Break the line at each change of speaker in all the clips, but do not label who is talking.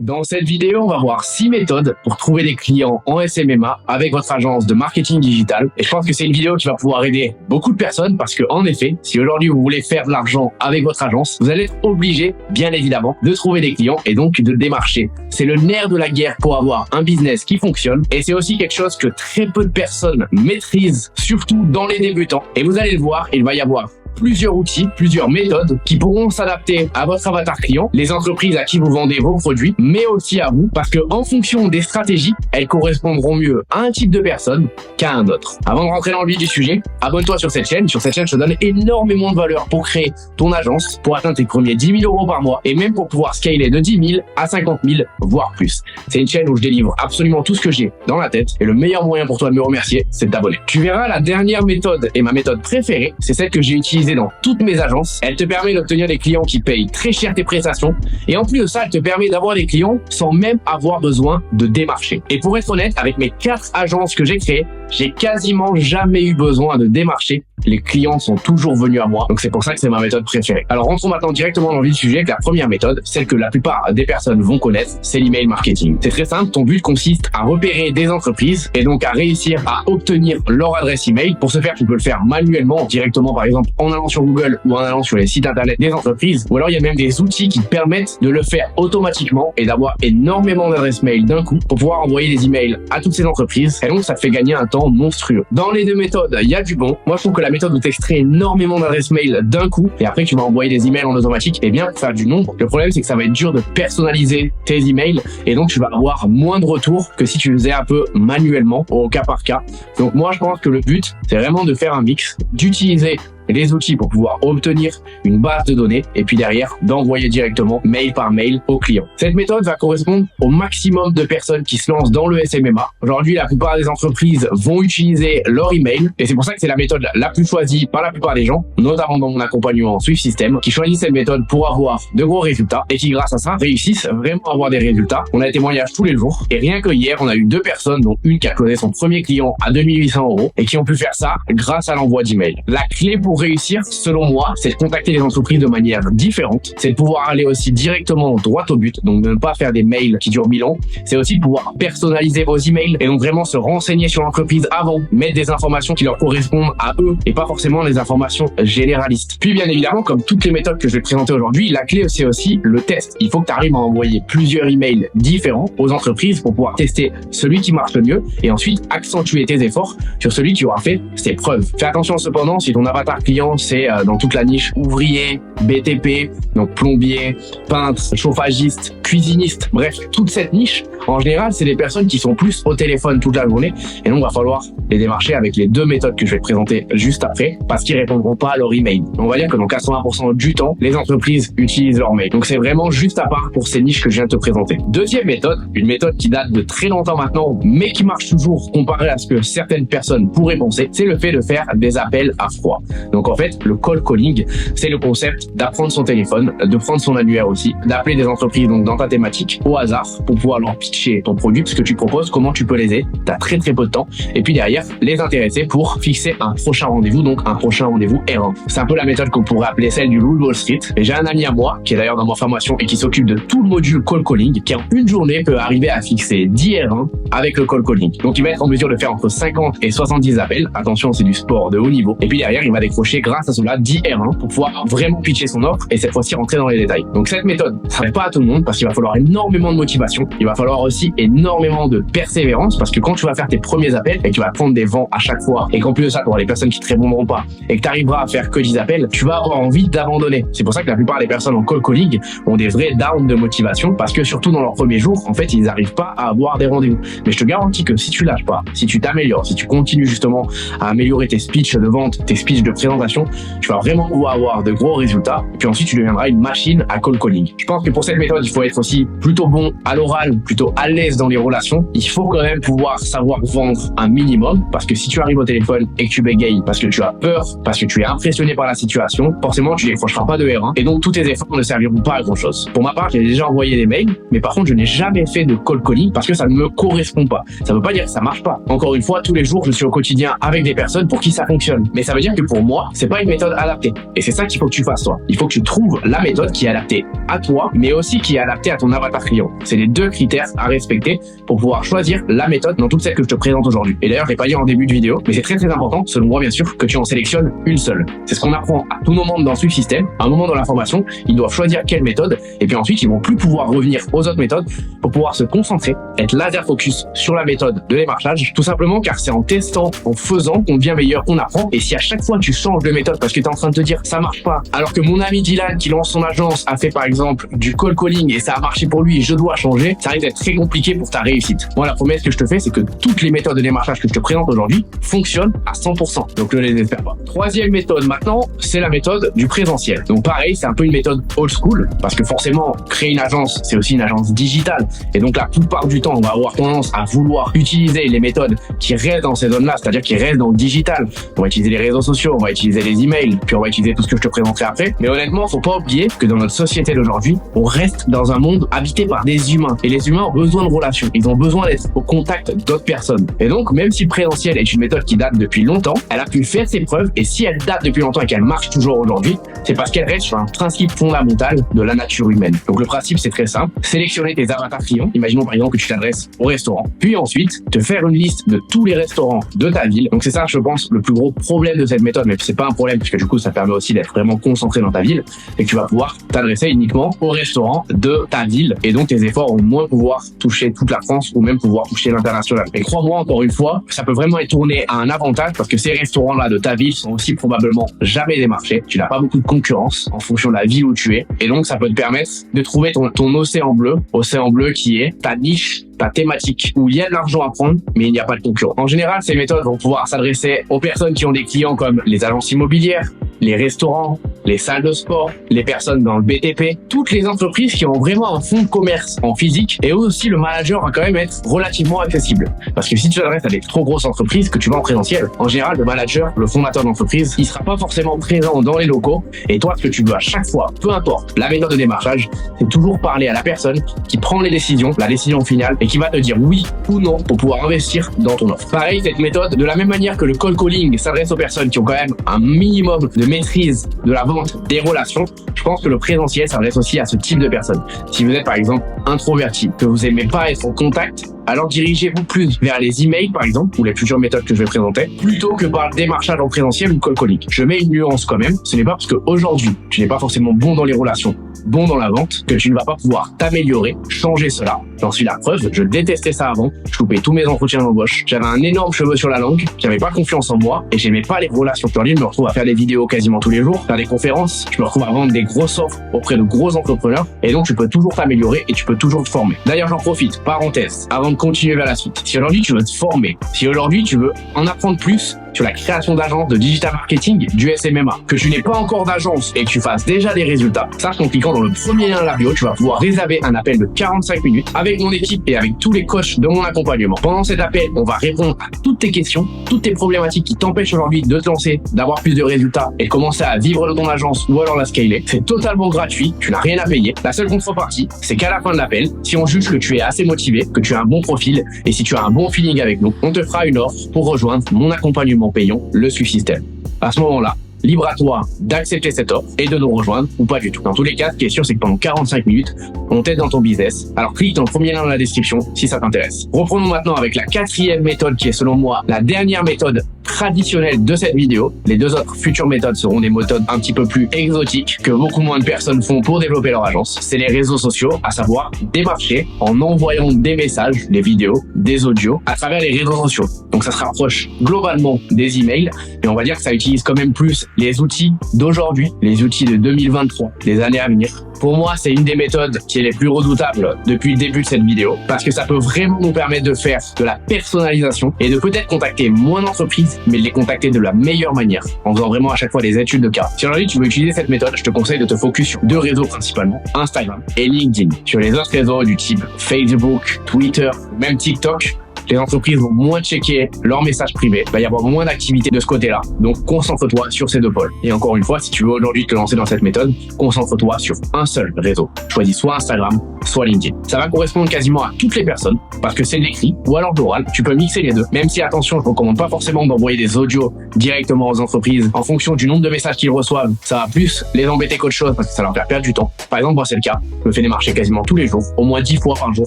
Dans cette vidéo, on va voir 6 méthodes pour trouver des clients en SMMA avec votre agence de marketing digital. Et je pense que c'est une vidéo qui va pouvoir aider beaucoup de personnes parce que, en effet, si aujourd'hui vous voulez faire de l'argent avec votre agence, vous allez être obligé, bien évidemment, de trouver des clients et donc de démarcher. C'est le nerf de la guerre pour avoir un business qui fonctionne et c'est aussi quelque chose que très peu de personnes maîtrisent, surtout dans les débutants. Et vous allez le voir, il va y avoir plusieurs outils, plusieurs méthodes qui pourront s'adapter à votre avatar client, les entreprises à qui vous vendez vos produits, mais aussi à vous, parce que en fonction des stratégies, elles correspondront mieux à un type de personne qu'à un autre. Avant de rentrer dans le vif du sujet, abonne-toi sur cette chaîne. Sur cette chaîne, je te donne énormément de valeur pour créer ton agence, pour atteindre tes premiers 10 000 euros par mois et même pour pouvoir scaler de 10 000 à 50 000, voire plus. C'est une chaîne où je délivre absolument tout ce que j'ai dans la tête et le meilleur moyen pour toi de me remercier, c'est de t'abonner. Tu verras la dernière méthode et ma méthode préférée, c'est celle que j'ai utilisée dans toutes mes agences. Elle te permet d'obtenir des clients qui payent très cher tes prestations et en plus de ça, elle te permet d'avoir des clients sans même avoir besoin de démarcher. Et pour être honnête, avec mes 4 agences que j'ai créées, j'ai quasiment jamais eu besoin de démarcher. Les clients sont toujours venus à moi, donc c'est pour ça que c'est ma méthode préférée. Alors rentrons maintenant directement dans le vif du sujet avec la première méthode, celle que la plupart des personnes vont connaître, c'est l'email marketing. C'est très simple, ton but consiste à repérer des entreprises et donc à réussir à obtenir leur adresse email. Pour ce faire, tu peux le faire manuellement, directement par exemple en allant sur Google ou en allant sur les sites internet des entreprises, ou alors il y a même des outils qui te permettent de le faire automatiquement et d'avoir énormément d'adresses mail d'un coup pour pouvoir envoyer des emails à toutes ces entreprises et donc ça te fait gagner un temps monstrueux. Dans les deux méthodes, il y a du bon. Moi je trouve que la méthode où tu extrais énormément d'adresses mail d'un coup et après tu vas envoyer des emails en automatique, et bien pour faire du nombre, le problème c'est que ça va être dur de personnaliser tes emails et donc tu vas avoir moins de retours que si tu faisais un peu manuellement au cas par cas. Donc moi je pense que le but c'est vraiment de faire un mix, d'utiliser les outils pour pouvoir obtenir une base de données et puis derrière d'envoyer directement mail par mail aux clients. Cette méthode va correspondre au maximum de personnes qui se lancent dans le SMMA. Aujourd'hui, la plupart des entreprises vont utiliser leur email et c'est pour ça que c'est la méthode la plus choisie par la plupart des gens, notamment dans mon accompagnement Swift System, qui choisissent cette méthode pour avoir de gros résultats et qui grâce à ça réussissent vraiment à avoir des résultats. On a des témoignages tous les jours et rien que hier, on a eu 2 personnes, dont une qui a closé son premier client à 2800 € et qui ont pu faire ça grâce à l'envoi d'email. La clé pour réussir, selon moi, c'est de contacter les entreprises de manière différente. C'est de pouvoir aller aussi directement droit au but, donc de ne pas faire des mails qui durent 1000 ans. C'est aussi de pouvoir personnaliser vos emails et donc vraiment se renseigner sur l'entreprise avant, mettre des informations qui leur correspondent à eux et pas forcément des informations généralistes. Puis bien évidemment, comme toutes les méthodes que je vais te présenter aujourd'hui, la clé c'est aussi le test. Il faut que tu arrives à envoyer plusieurs emails différents aux entreprises pour pouvoir tester celui qui marche le mieux et ensuite accentuer tes efforts sur celui qui aura fait ses preuves. Fais attention cependant, si ton avatar client c'est dans toute la niche ouvrier, BTP, donc plombier, peintre, chauffagiste, cuisiniste, bref, toute cette niche, en général, c'est des personnes qui sont plus au téléphone toute la journée et donc il va falloir les démarcher avec les 2 méthodes que je vais te présenter juste après parce qu'ils répondront pas à leur email. On va dire que dans 80% du temps, les entreprises utilisent leur mail. Donc c'est vraiment juste à part pour ces niches que je viens de te présenter. Deuxième méthode, une méthode qui date de très longtemps maintenant, mais qui marche toujours comparé à ce que certaines personnes pourraient penser, c'est le fait de faire des appels à froid. Donc en fait, le cold calling, c'est le concept d'apprendre son téléphone, de prendre son annuaire aussi, d'appeler des entreprises donc dans ta thématique au hasard pour pouvoir leur pitcher ton produit, ce que tu proposes, comment tu peux les aider. Tu as très peu de temps et puis derrière les intéresser pour fixer un prochain rendez-vous, donc un prochain rendez-vous R1. C'est un peu la méthode qu'on pourrait appeler celle du Loup de Wall Street. Et j'ai un ami à moi qui est d'ailleurs dans ma formation et qui s'occupe de tout le module cold calling, qui en une journée peut arriver à fixer 10 R1 avec le cold calling. Donc il va être en mesure de faire entre 50 et 70 appels. Attention, c'est du sport de haut niveau. Et puis derrière, il va décrocher grâce à cela 10 R1 pour pouvoir vraiment pitcher son offre et cette fois-ci rentrer dans les détails. Donc cette méthode, ça n'est pas à tout le monde parce qu'il va falloir énormément de motivation. Il va falloir aussi énormément de persévérance parce que quand tu vas faire tes premiers appels et que tu vas prendre des vents à chaque fois et qu'en plus de ça, tu auras les personnes qui te répondront pas et que tu arriveras à faire que 10 appels, tu vas avoir envie d'abandonner. C'est pour ça que la plupart des personnes en cold calling ont des vrais downs de motivation parce que surtout dans leurs premiers jours, en fait, ils n'arrivent pas à avoir des rendez-vous. Mais je te garantis que si tu lâches pas, si tu t'améliores, si tu continues justement à améliorer tes speeches de vente, tes speeches de présentation, tu vas vraiment pouvoir avoir de gros résultats et puis ensuite tu deviendras une machine à cold calling. Je pense que pour cette méthode, il faut être aussi plutôt bon à l'oral, plutôt à l'aise dans les relations. Il faut quand même pouvoir savoir vendre un minimum parce que si tu arrives au téléphone et que tu bégayes parce que tu as peur, parce que tu es impressionné par la situation, forcément tu décrocheras pas de R1 et donc tous tes efforts ne serviront pas à grand chose. Pour ma part, j'ai déjà envoyé des mails, mais par contre je n'ai jamais fait de cold calling parce que ça ne me correspond pas. Ça veut pas dire que ça marche pas. Encore une fois, tous les jours je suis au quotidien avec des personnes pour qui ça fonctionne. Mais ça veut dire que pour moi, moi, c'est pas une méthode adaptée. Et c'est ça qu'il faut que tu fasses, toi. Il faut que tu trouves la méthode qui est adaptée à toi, mais aussi qui est adaptée à ton avatar client. C'est les deux critères à respecter pour pouvoir choisir la méthode dans toutes celles que je te présente aujourd'hui. Et d'ailleurs, je l'ai pas dit en début de vidéo, mais c'est très important, selon moi bien sûr, que tu en sélectionnes une seule. C'est ce qu'on apprend à tout moment dans Swift System. À un moment dans la formation, ils doivent choisir quelle méthode, et puis ensuite, ils vont plus pouvoir revenir aux autres méthodes pour pouvoir se concentrer, être laser focus sur la méthode de démarchage, tout simplement car c'est en testant, en faisant qu'on devient meilleur, qu'on apprend. Et si à chaque fois tu changes de méthode parce que tu es en train de te dire ça marche pas, alors que mon ami Dylan qui lance son agence a fait par exemple du cold calling et ça a marché pour lui et je dois changer, ça risque d'être très compliqué pour ta réussite. Moi, la promesse que je te fais, c'est que toutes les méthodes de démarchage que je te présente aujourd'hui fonctionnent à 100%. Donc ne les espère pas. Troisième méthode maintenant, c'est la méthode du présentiel. Donc pareil, c'est un peu une méthode old school parce que forcément, créer une agence, c'est aussi une agence digitale. Et donc la plupart du temps, on va avoir tendance à vouloir utiliser les méthodes qui restent dans ces zones-là, c'est-à-dire qui restent dans le digital. On va utiliser les réseaux sociaux, on va utiliser les emails, puis on va utiliser tout ce que je te présenterai après. Mais honnêtement, faut pas oublier que dans notre société d'aujourd'hui, on reste dans un monde habité par des humains. Et les humains ont besoin de relations. Ils ont besoin d'être au contact d'autres personnes. Et donc, même si le présentiel est une méthode qui date depuis longtemps, elle a pu faire ses preuves. Et si elle date depuis longtemps et qu'elle marche toujours aujourd'hui, c'est parce qu'elle reste sur un principe fondamental de la nature humaine. Donc le principe, c'est très simple. Sélectionner tes avatars clients. Imaginons par exemple que tu t'adresses au restaurant. Puis ensuite, te faire une liste de tous les restaurants de ta ville. Donc c'est ça, je pense, le plus gros problème de cette méthode. Mais c'est pas un problème puisque du coup, ça permet aussi d'être vraiment concentré dans ta ville et que tu vas pouvoir t'adresser uniquement au restaurant de ta ville. Et donc tes efforts vont moins pouvoir toucher toute la France ou même pouvoir toucher l'international. Et crois-moi, encore une fois, ça peut vraiment être tourné à un avantage parce que ces restaurants-là de ta ville sont aussi probablement jamais démarchés. Tu n'as pas beaucoup de concurrence en fonction de la ville où tu es. Et donc, ça peut te permettre de trouver ton océan bleu qui est ta niche, ta thématique, où il y a de l'argent à prendre, mais il n'y a pas de concurrent. En général, ces méthodes vont pouvoir s'adresser aux personnes qui ont des clients comme les agences immobilières, les restaurants, les salles de sport, les personnes dans le BTP, toutes les entreprises qui ont vraiment un fonds de commerce en physique. Et aussi, le manager va quand même être relativement accessible. Parce que si tu t'adresses à des trop grosses entreprises que tu vas en présentiel, en général, le manager, le fondateur d'entreprise, il sera pas forcément présent dans les locaux. Et toi, ce que tu veux à chaque fois, peu importe la méthode de démarchage, c'est toujours parler à la personne qui prend les décisions, la décision finale, et qui va te dire oui ou non pour pouvoir investir dans ton offre. Pareil, cette méthode, de la même manière que le cold calling s'adresse aux personnes qui ont quand même un minimum de maîtrise de la vente, des relations, je pense que le présentiel s'adresse aussi à ce type de personnes. Si vous êtes par exemple introverti, que vous aimez pas être en contact, alors dirigez-vous plus vers les emails par exemple, ou les futures méthodes que je vais présenter, plutôt que par le démarchage en présentiel ou cold calling. Je mets une nuance quand même, ce n'est pas parce qu'aujourd'hui, tu n'es pas forcément bon dans les relations, bon dans la vente, que tu ne vas pas pouvoir t'améliorer, changer cela. J'en suis la preuve, je détestais ça avant, je loupais tous mes entretiens d'embauche, j'avais un énorme cheveu sur la langue, j'avais pas confiance en moi et j'aimais pas les relations. Aujourd'hui, je me retrouve à faire des vidéos quasiment tous les jours, faire des conférences, je me retrouve à vendre des grosses offres auprès de gros entrepreneurs et donc tu peux toujours t'améliorer et tu peux toujours te former. D'ailleurs, j'en profite, parenthèse, avant de continuer vers la suite. Si aujourd'hui tu veux te former, si aujourd'hui tu veux en apprendre plus sur la création d'agences de digital marketing, du SMMA, que tu n'aies pas encore d'agence et que tu fasses déjà des résultats, sache qu'en cliquant dans le premier lien de la bio, tu vas pouvoir réserver un appel de 45 minutes avec mon équipe et avec tous les coachs de mon accompagnement. Pendant cet appel, on va répondre à toutes tes questions, toutes tes problématiques qui t'empêchent aujourd'hui de te lancer, d'avoir plus de résultats et de commencer à vivre de ton agence ou alors la scaler. C'est totalement gratuit, tu n'as rien à payer. La seule contrepartie, c'est qu'à la fin de l'appel, si on juge que tu es assez motivé, que tu as un bon profil et si tu as un bon feeling avec nous, on te fera une offre pour rejoindre mon accompagnement payant, le Swift System. À ce moment-là, libre à toi d'accepter cette offre et de nous rejoindre ou pas du tout. Dans tous les cas, ce qui est sûr, c'est que pendant 45 minutes, on t'aide dans ton business. Alors clique dans le premier lien dans la description si ça t'intéresse. Reprenons maintenant avec la quatrième méthode qui est selon moi la dernière méthode traditionnelle de cette vidéo. Les deux autres futures méthodes seront des méthodes un petit peu plus exotiques que beaucoup moins de personnes font pour développer leur agence. C'est les réseaux sociaux, à savoir démarcher en envoyant des messages, des vidéos, des audios à travers les réseaux sociaux. Donc ça se rapproche globalement des emails, mais on va dire que ça utilise quand même plus les outils d'aujourd'hui, les outils de 2023, des années à venir. Pour moi, c'est une des méthodes qui est les plus redoutables depuis le début de cette vidéo parce que ça peut vraiment nous permettre de faire de la personnalisation et de peut-être contacter moins d'entreprises, mais de les contacter de la meilleure manière en faisant vraiment à chaque fois des études de cas. Si aujourd'hui tu veux utiliser cette méthode, je te conseille de te focus sur deux réseaux principalement, Instagram et LinkedIn. Sur les autres réseaux du type Facebook, Twitter, même TikTok, les entreprises vont moins checker leurs messages privés, il va y avoir moins d'activité de ce côté-là. Donc, concentre-toi sur ces deux pôles. Et encore une fois, si tu veux aujourd'hui te lancer dans cette méthode, concentre-toi sur un seul réseau. Choisis soit Instagram, soit LinkedIn. Ça va correspondre quasiment à toutes les personnes parce que c'est de l'écrit ou alors de l'oral. Tu peux mixer les deux. Même si, attention, je ne recommande pas forcément d'envoyer des audios directement aux entreprises. En fonction du nombre de messages qu'ils reçoivent, ça va plus les embêter qu'autre chose parce que ça leur fait perdre du temps. Par exemple, moi, c'est le cas. Je me fais démarcher quasiment tous les jours, au moins 10 fois par jour,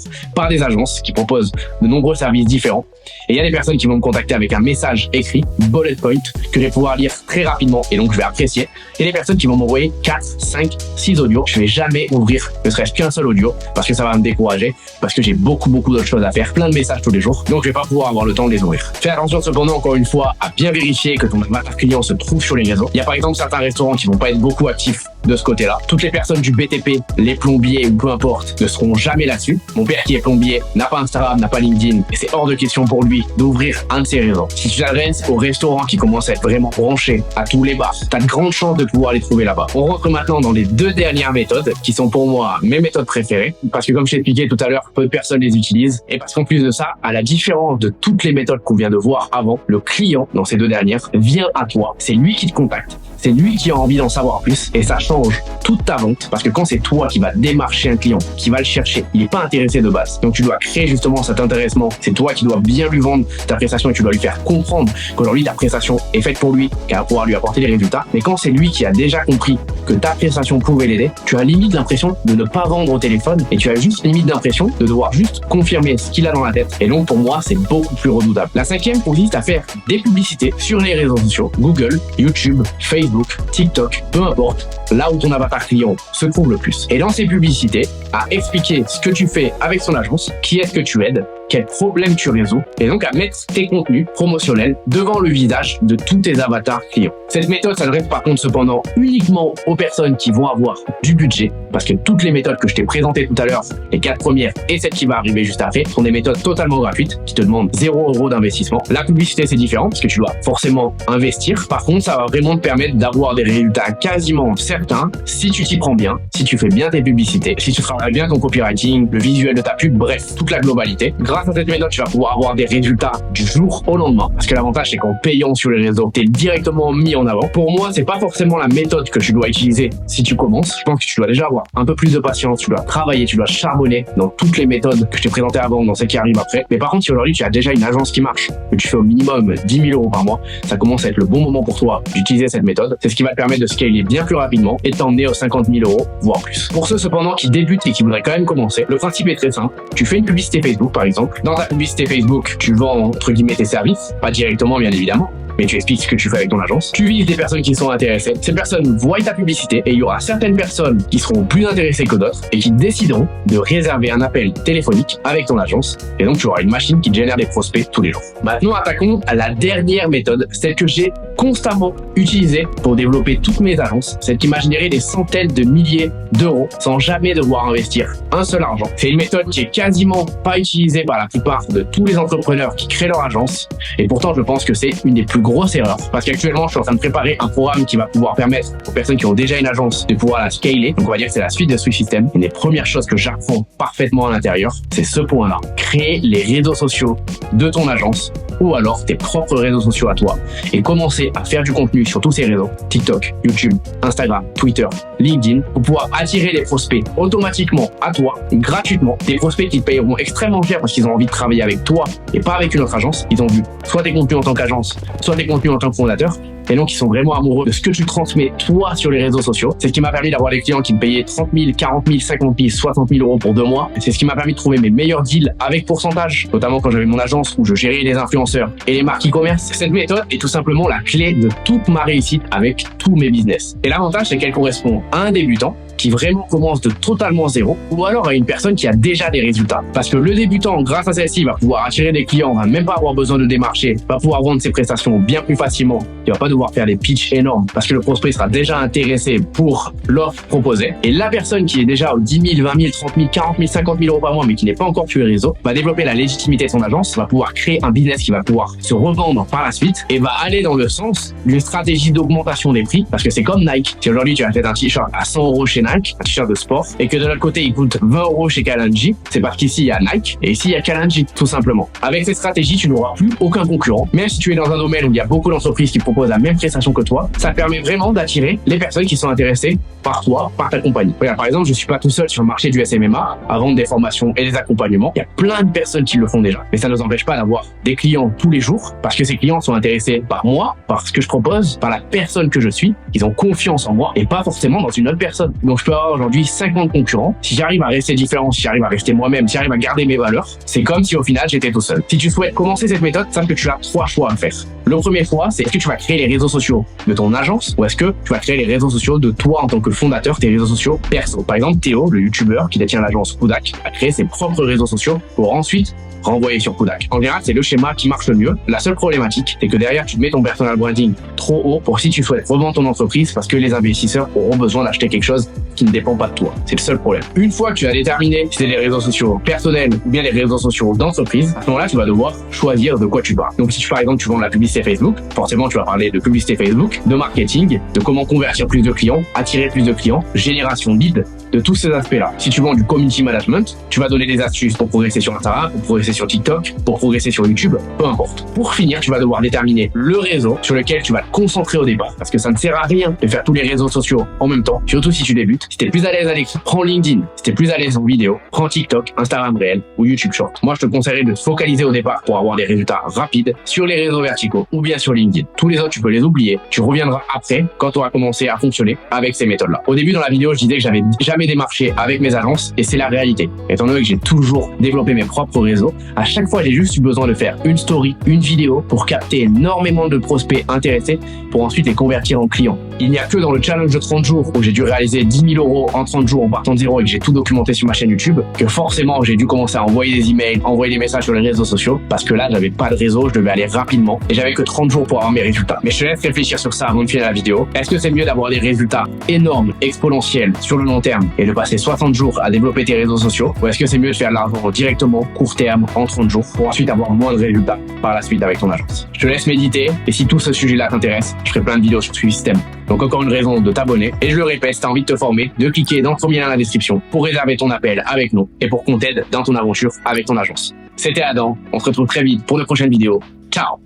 par des agences qui proposent de nombreux services différents. Et il y a des personnes qui vont me contacter avec un message écrit, bullet point, que je vais pouvoir lire très rapidement et donc je vais apprécier. Et des personnes qui vont m'envoyer 4, 5, 6 audios. Je vais jamais ouvrir ne serait-ce qu'un seul audio parce que ça va me décourager, parce que j'ai beaucoup d'autres choses à faire, plein de messages tous les jours. Donc je vais pas pouvoir avoir le temps de les ouvrir. Fais attention cependant, encore une fois, à bien vérifier que ton avatar client se trouve sur les réseaux. Il y a par exemple certains restaurants qui vont pas être beaucoup actifs de ce côté-là. Toutes les personnes du BTP, les plombiers ou peu importe, ne seront jamais là-dessus. Mon père qui est plombier n'a pas Instagram, n'a pas LinkedIn et c'est hors de question pour lui d'ouvrir un de ses réseaux. Si tu t'adresses aux restaurants qui commencent à être vraiment branchés à tous les bars, tu as de grandes chances de pouvoir les trouver là-bas. On rentre maintenant dans les 2 dernières méthodes qui sont pour moi mes méthodes préférées parce que comme je t'ai expliqué tout à l'heure, peu de personnes les utilisent et parce qu'en plus de ça, à la différence de toutes les méthodes qu'on vient de voir avant, le client dans ces 2 dernières vient à toi. C'est lui qui te contacte. C'est lui qui a envie d'en savoir plus et ça change toute ta vente parce que quand c'est toi qui vas démarcher un client, qui va le chercher, il n'est pas intéressé de base. Donc tu dois créer justement cet intéressement. C'est toi qui dois bien lui vendre ta prestation et tu dois lui faire comprendre qu'aujourd'hui ta prestation est faite pour lui, qu'elle va pouvoir lui apporter des résultats. Mais quand c'est lui qui a déjà compris que ta prestation pouvait l'aider, tu as limite l'impression de ne pas vendre au téléphone et tu as juste limite l'impression de devoir juste confirmer ce qu'il a dans la tête. Et donc pour moi, c'est beaucoup plus redoutable. La 5e consiste à faire des publicités sur les réseaux sociaux, Google, YouTube, Facebook, TikTok, peu importe, là où ton avatar client se trouve le plus. Et dans ces publicités, à expliquer ce que tu fais avec son agence, qui est-ce que tu aides, quel problème tu résous, et donc à mettre tes contenus promotionnels devant le visage de tous tes avatars clients. Cette méthode s'adresse par contre cependant uniquement aux personnes qui vont avoir du budget, parce que toutes les méthodes que je t'ai présentées tout à l'heure, les 4 premières et celle qui va arriver juste après, sont des méthodes totalement gratuites qui te demandent 0 € d'investissement. La publicité c'est différent parce que tu dois forcément investir. Par contre, ça va vraiment te permettre d'avoir des résultats quasiment certains si tu t'y prends bien, si tu fais bien tes publicités, si tu travailles bien ton copywriting, le visuel de ta pub, bref, toute la globalité. Grâce à cette méthode, tu vas pouvoir avoir des résultats du jour au lendemain. Parce que l'avantage, c'est qu'en payant sur les réseaux, tu es directement mis en avant. Pour moi, c'est pas forcément la méthode que tu dois utiliser si tu commences. Je pense que tu dois déjà avoir un peu plus de patience, tu dois travailler, tu dois charbonner dans toutes les méthodes que je t'ai présentées avant, dans celles qui arrivent après. Mais par contre, si aujourd'hui tu as déjà une agence qui marche, que tu fais au minimum 10 000 € par mois, ça commence à être le bon moment pour toi d'utiliser cette méthode. C'est ce qui va te permettre de scaler bien plus rapidement et de t'emmener aux 50 000 €, voire plus. Pour ceux cependant qui débutent et qui voudraient quand même commencer, le principe est très simple. Tu fais une publicité Facebook par exemple. Dans ta publicité Facebook, tu vends entre guillemets tes services, pas directement bien évidemment, mais tu expliques ce que tu fais avec ton agence. Tu vises des personnes qui sont intéressées. Ces personnes voient ta publicité et il y aura certaines personnes qui seront plus intéressées que d'autres et qui décideront de réserver un appel téléphonique avec ton agence. Et donc, tu auras une machine qui te génère des prospects tous les jours. Maintenant, attaquons à la dernière méthode, celle que j'ai constamment utilisée pour développer toutes mes agences, celle qui m'a généré des centaines de milliers d'euros sans jamais devoir investir un seul argent. C'est une méthode qui est quasiment pas utilisée par la plupart de tous les entrepreneurs qui créent leur agence. Et pourtant, je pense que c'est une des plus grosses erreurs. Parce qu'actuellement, je suis en train de préparer un programme qui va pouvoir permettre aux personnes qui ont déjà une agence de pouvoir la scaler. Donc, on va dire que c'est la suite de Switch System. Une des premières choses que j'apprends parfaitement à l'intérieur, c'est ce point-là. Créer les réseaux sociaux de ton agence ou alors tes propres réseaux sociaux à toi et commencer à faire du contenu sur tous ces réseaux, TikTok, YouTube, Instagram, Twitter, LinkedIn, pour pouvoir attirer des prospects automatiquement à toi, gratuitement, des prospects qui te payeront extrêmement cher parce qu'ils ont envie de travailler avec toi et pas avec une autre agence. Ils ont vu soit tes contenus en tant qu'agence, soit tes contenus en tant que fondateur. Et donc, ils sont vraiment amoureux de ce que tu transmets, toi, sur les réseaux sociaux. C'est ce qui m'a permis d'avoir des clients qui me payaient 30 000, 40 000, 50 000, 60 000 € pour 2 mois. C'est ce qui m'a permis de trouver mes meilleurs deals avec pourcentage, notamment quand j'avais mon agence où je gérais les influenceurs et les marques e-commerce. Cette méthode est tout simplement la clé de toute ma réussite avec tous mes business. Et l'avantage, c'est qu'elle correspond à un débutant qui vraiment commence de totalement zéro ou alors à une personne qui a déjà des résultats. Parce que le débutant, grâce à celle-ci, va pouvoir attirer des clients, va même pas avoir besoin de démarcher, va pouvoir vendre ses prestations bien plus facilement. Il va pas devoir faire des pitchs énormes parce que le prospect sera déjà intéressé pour l'offre proposée. Et la personne qui est déjà aux 10 000, 20 000, 30 000, 40 000, 50 000 € par mois mais qui n'est pas encore sur les réseaux, va développer la légitimité de son agence, va pouvoir créer un business qui va pouvoir se revendre par la suite et va aller dans le sens d'une stratégie d'augmentation des prix parce que c'est comme Nike. Si aujourd'hui tu achètes un t-shirt à 100 € chez Nike, un t-shirt de sport, et que de l'autre côté, il coûte 20 € chez Kalanji, c'est parce qu'ici, il y a Nike, et ici, il y a Kalanji, tout simplement. Avec cette stratégie, tu n'auras plus aucun concurrent. Même si tu es dans un domaine où il y a beaucoup d'entreprises qui proposent la même prestation que toi, ça te permet vraiment d'attirer les personnes qui sont intéressées par toi, par ta compagnie. Regarde, par exemple, je suis pas tout seul sur le marché du SMMA à vendre des formations et des accompagnements. Il y a plein de personnes qui le font déjà. Mais ça ne nous empêche pas d'avoir des clients tous les jours parce que ces clients sont intéressés par moi, par ce que je propose, par la personne que je suis. Ils ont confiance en moi et pas forcément dans une autre personne. Donc, je peux avoir aujourd'hui 50 concurrents. Si j'arrive à rester différent, si j'arrive à rester moi-même, si j'arrive à garder mes valeurs, c'est comme si au final, j'étais tout seul. Si tu souhaites commencer cette méthode, sache que tu as 3 choix à faire. Le premier choix, c'est est-ce que tu vas créer les réseaux sociaux de ton agence ou est-ce que tu vas créer les réseaux sociaux de toi en tant que fondateur, tes réseaux sociaux perso. Par exemple, Théo, le youtubeur qui détient l'agence Kudak, a créé ses propres réseaux sociaux pour ensuite renvoyer sur Kudak. En général, c'est le schéma qui marche le mieux. La seule problématique, c'est que derrière, tu te mets ton personal branding trop haut pour si tu souhaites revendre ton entreprise parce que les investisseurs auront besoin d'acheter quelque chose qui ne dépend pas de toi. C'est le seul problème. Une fois que tu as déterminé si c'est les réseaux sociaux personnels ou bien les réseaux sociaux d'entreprise, à ce moment-là, tu vas devoir choisir de quoi tu parles. Donc, si par exemple, tu vends de la publicité Facebook, forcément, tu vas parler de publicité Facebook, de marketing, de comment convertir plus de clients, attirer plus de clients, génération de leads, de tous ces aspects-là. Si tu vends du community management, tu vas donner des astuces pour progresser sur Instagram, pour progresser sur TikTok, pour progresser sur YouTube, peu importe. Pour finir, tu vas devoir déterminer le réseau sur lequel tu vas te concentrer au départ, parce que ça ne sert à rien de faire tous les réseaux sociaux en même temps, surtout si tu débutes. Si t'es plus à l'aise à l'écrit, prends LinkedIn. Si t'es plus à l'aise en vidéo, prends TikTok, Instagram réel ou YouTube Short. Moi, je te conseillerais de te focaliser au départ pour avoir des résultats rapides sur les réseaux verticaux ou bien sur LinkedIn. Tous les autres, tu peux les oublier. Tu reviendras après quand tu auras commencé à fonctionner avec ces méthodes-là. Au début, dans la vidéo, je disais que j'avais jamais démarché avec mes agences et c'est la réalité. Étant donné que j'ai toujours développé mes propres réseaux, à chaque fois, j'ai juste eu besoin de faire une story, une vidéo pour capter énormément de prospects intéressés pour ensuite les convertir en clients. Il n'y a que dans le challenge de 30 jours où j'ai dû réaliser 10 000 € en 30 jours en partant de zéro et que j'ai tout documenté sur ma chaîne YouTube que forcément j'ai dû commencer à envoyer des emails, envoyer des messages sur les réseaux sociaux parce que là j'avais pas de réseau, je devais aller rapidement et j'avais que 30 jours pour avoir mes résultats. Mais je te laisse réfléchir sur ça avant de finir la vidéo. Est-ce que c'est mieux d'avoir des résultats énormes, exponentiels sur le long terme et de passer 60 jours à développer tes réseaux sociaux ou est-ce que c'est mieux de faire de l'argent directement, court terme, en 30 jours pour ensuite avoir moins de résultats par la suite avec ton agence? Je te laisse méditer et si tout ce sujet-là t'intéresse, je ferai plein de vidéos sur Suivi Système. Donc encore une raison de t'abonner et je le répète, si tu as envie de te former, de cliquer dans le premier lien dans la description pour réserver ton appel avec nous et pour qu'on t'aide dans ton aventure avec ton agence. C'était Adam, on se retrouve très vite pour de prochaines vidéos. Ciao!